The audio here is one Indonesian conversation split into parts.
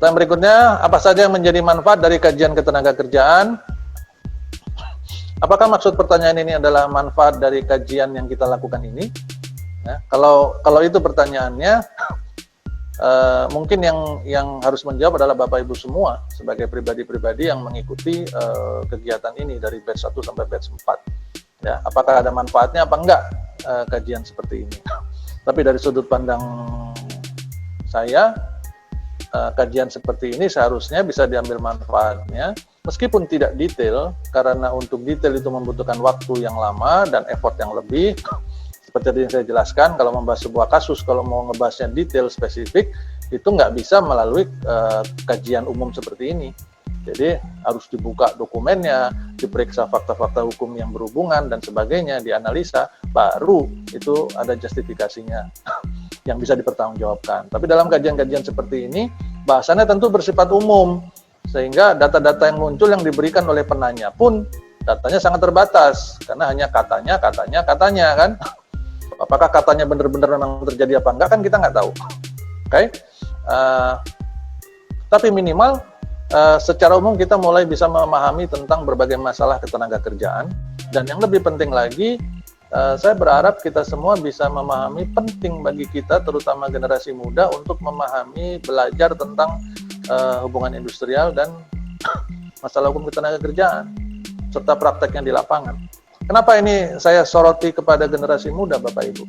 Pertanyaan berikutnya, apa saja yang menjadi manfaat dari kajian ketenagakerjaan? Apakah maksud pertanyaan ini adalah manfaat dari kajian yang kita lakukan ini? Ya, kalau itu pertanyaannya, mungkin yang harus menjawab adalah Bapak Ibu semua sebagai pribadi-pribadi yang mengikuti kegiatan ini dari batch 1 sampai batch 4. Ya, apakah ada manfaatnya apa enggak kajian seperti ini? Tapi dari sudut pandang saya, kajian seperti ini seharusnya bisa diambil manfaatnya, meskipun tidak detail, karena untuk detail itu membutuhkan waktu yang lama dan effort yang lebih. Seperti yang saya jelaskan, kalau membahas sebuah kasus, kalau mau ngebahasnya detail spesifik, itu nggak bisa melalui kajian umum seperti ini. Jadi harus dibuka dokumennya, diperiksa fakta-fakta hukum yang berhubungan dan sebagainya, dianalisa, baru itu ada justifikasinya yang bisa dipertanggungjawabkan. Tapi dalam kajian-kajian seperti ini, bahasannya tentu bersifat umum, sehingga data-data yang muncul yang diberikan oleh penanya pun datanya sangat terbatas, karena hanya katanya kan. Apakah katanya benar-benar memang terjadi apa enggak kan kita nggak tahu. Oke? Tapi minimal secara umum kita mulai bisa memahami tentang berbagai masalah ketenagakerjaan, dan yang lebih penting lagi, saya berharap kita semua bisa memahami penting bagi kita, terutama generasi muda, untuk memahami, belajar tentang hubungan industrial dan masalah hukum ketenagakerjaan serta prakteknya di lapangan. Kenapa ini saya soroti kepada generasi muda, Bapak Ibu?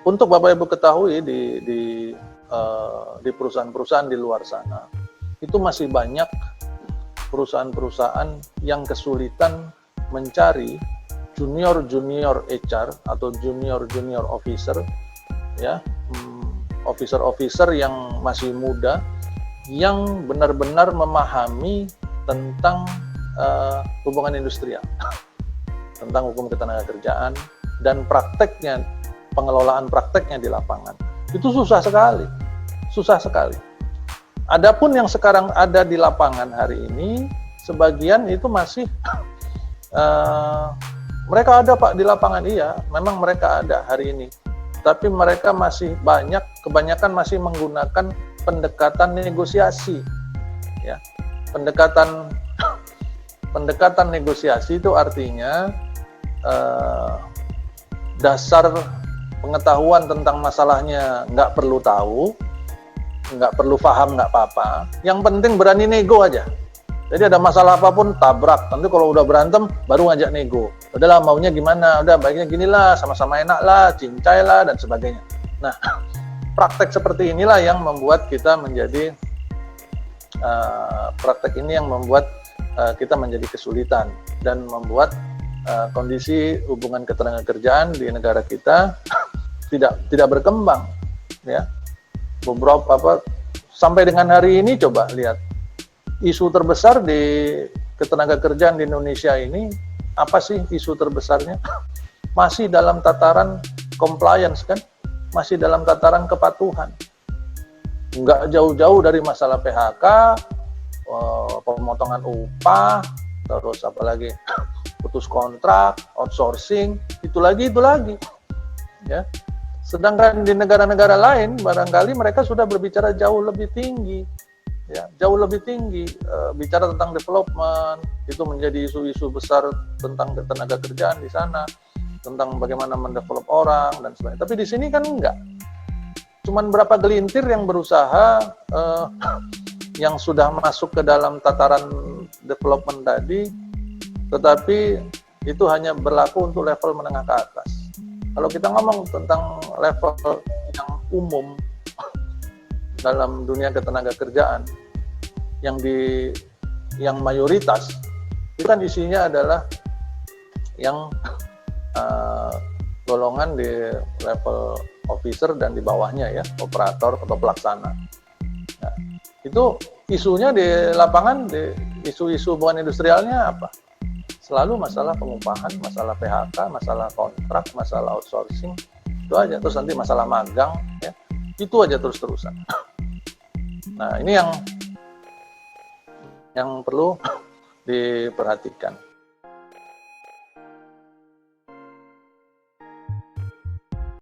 Untuk Bapak Ibu ketahui, di perusahaan-perusahaan di luar sana, itu masih banyak perusahaan-perusahaan yang kesulitan mencari junior HR atau junior officer, ya, officer yang masih muda, yang benar-benar memahami tentang hubungan industrial, tentang hukum ketenagakerjaan dan prakteknya, pengelolaan prakteknya di lapangan. Itu susah sekali. Adapun yang sekarang ada di lapangan hari ini, sebagian itu masih mereka ada Pak di lapangan, iya, memang mereka ada hari ini. Tapi mereka masih kebanyakan masih menggunakan pendekatan negosiasi, ya. Pendekatan negosiasi itu artinya dasar pengetahuan tentang masalahnya nggak perlu tahu, nggak perlu paham, nggak apa-apa. Yang penting berani nego aja. Jadi ada masalah apapun tabrak. Nanti kalau udah berantem baru ngajak nego. Udahlah maunya gimana? Udah baiknya ginilah, sama-sama enak lah, cincai lah dan sebagainya. Nah, praktek seperti inilah yang membuat kita menjadi kita menjadi kesulitan dan membuat kondisi hubungan ketenagakerjaan di negara kita tidak berkembang, ya. Sampai dengan hari ini coba lihat isu terbesar di ketenagakerjaan di Indonesia ini, apa sih isu terbesarnya? Masih dalam tataran compliance kan, masih dalam tataran kepatuhan. Nggak jauh-jauh dari masalah PHK, pemotongan upah, terus apalagi putus kontrak, outsourcing, itu lagi, ya. Sedangkan di negara-negara lain, barangkali mereka sudah berbicara jauh lebih tinggi, ya, jauh lebih tinggi, bicara tentang development, itu menjadi isu-isu besar tentang ketenagakerjaan di sana, tentang bagaimana mendevelop orang dan sebagainya. Tapi di sini kan enggak. Cuman berapa gelintir yang berusaha, yang sudah masuk ke dalam tataran development tadi, tetapi itu hanya berlaku untuk level menengah ke atas. Kalau kita ngomong tentang level yang umum dalam dunia ketenagakerjaan, yang mayoritas, itu kan isinya adalah yang golongan di level officer dan di bawahnya, ya, operator atau pelaksana. Nah, itu isunya di lapangan, di isu-isu hubungan industrialnya apa? Selalu masalah pengupahan, masalah PHK, masalah kontrak, masalah outsourcing, itu aja. Terus nanti masalah magang, ya, itu aja terus-terusan. Nah, ini yang perlu diperhatikan.